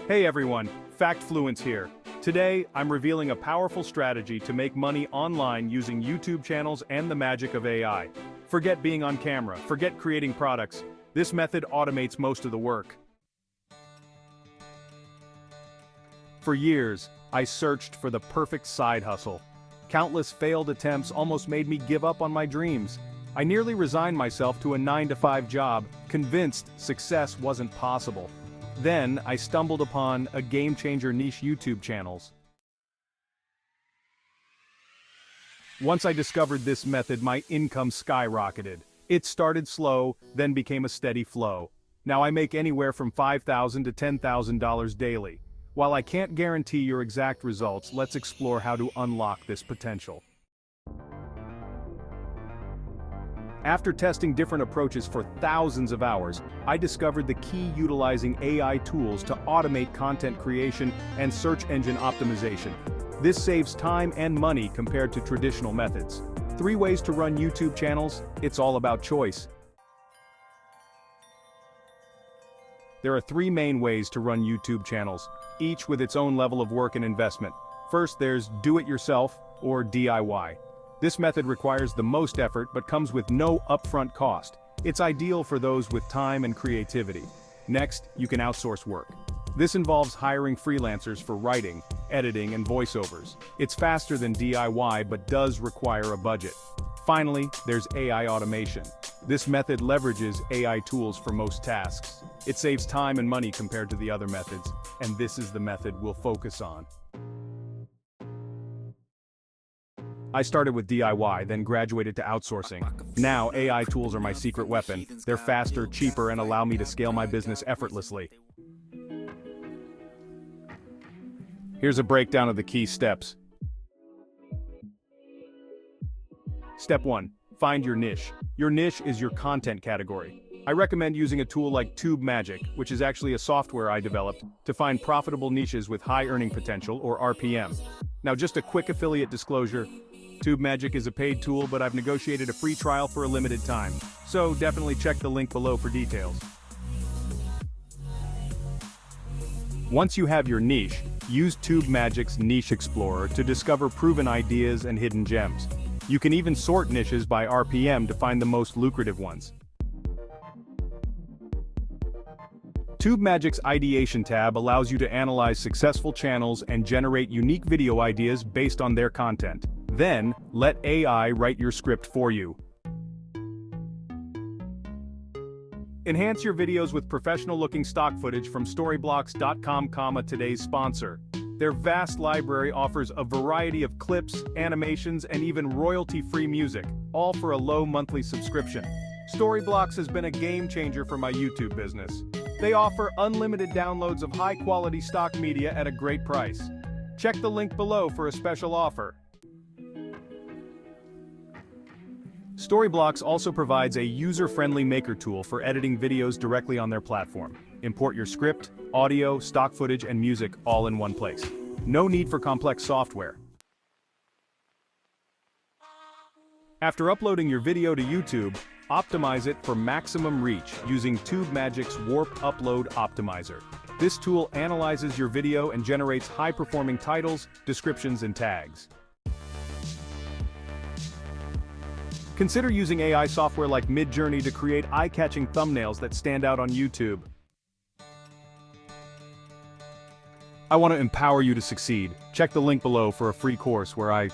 Hey everyone, Fact Fluence here. Today, I'm revealing a powerful strategy to make money online using YouTube channels and the magic of AI. Forget being on camera, forget creating products. This method automates most of the work. For years, I searched for the perfect side hustle. Countless failed attempts almost made me give up on my dreams. I nearly resigned myself to a 9-to-5 job, convinced success wasn't possible. Then, I stumbled upon a game-changer niche YouTube channels. Once I discovered this method, my income skyrocketed. It started slow, then became a steady flow. Now I make anywhere from $5,000 to $10,000 daily. While I can't guarantee your exact results, let's explore how to unlock this potential. After testing different approaches for thousands of hours, I discovered the key: utilizing AI tools to automate content creation and search engine optimization. This saves time and money compared to traditional methods. 3 ways to run YouTube channels. It's all about choice. There are 3 main ways to run YouTube channels, each with its own level of work and investment. First, there's do-it-yourself, or DIY. This method requires the most effort but comes with no upfront cost. It's ideal for those with time and creativity. Next, you can outsource work. This involves hiring freelancers for writing, editing, and voiceovers. It's faster than DIY but does require a budget. Finally, there's AI automation. This method leverages AI tools for most tasks. It saves time and money compared to the other methods, and this is the method we'll focus on. I started with DIY, then graduated to outsourcing. Now, AI tools are my secret weapon. They're faster, cheaper, and allow me to scale my business effortlessly. Here's a breakdown of the key steps. Step 1. Find your niche. Your niche is your content category. I recommend using a tool like To Minimalist, which is actually a software I developed, to find profitable niches with high earning potential, or RPM. Now, just a quick affiliate disclosure. To Minimalist is a paid tool, but I've negotiated a free trial for a limited time. So definitely check the link below for details. Once you have your niche, use To Minimalist's Niche Explorer to discover proven ideas and hidden gems. You can even sort niches by RPM to find the most lucrative ones. To Minimalist's Ideation tab allows you to analyze successful channels and generate unique video ideas based on their content. Then, let AI write your script for you. Enhance your videos with professional-looking stock footage from storyblocks.com, today's sponsor. Their vast library offers a variety of clips, animations, and even royalty-free music, all for a low monthly subscription. Storyblocks has been a game-changer for my YouTube business. They offer unlimited downloads of high-quality stock media at a great price. Check the link below for a special offer. Storyblocks also provides a user-friendly maker tool for editing videos directly on their platform. Import your script, audio, stock footage, and music all in one place. No need for complex software. After uploading your video to YouTube, optimize it for maximum reach using To Minimalist's Warp Upload Optimizer. This tool analyzes your video and generates high-performing titles, descriptions, and tags. Consider using AI software like Midjourney to create eye-catching thumbnails that stand out on YouTube. I want to empower you to succeed. Check the link below for a free course where I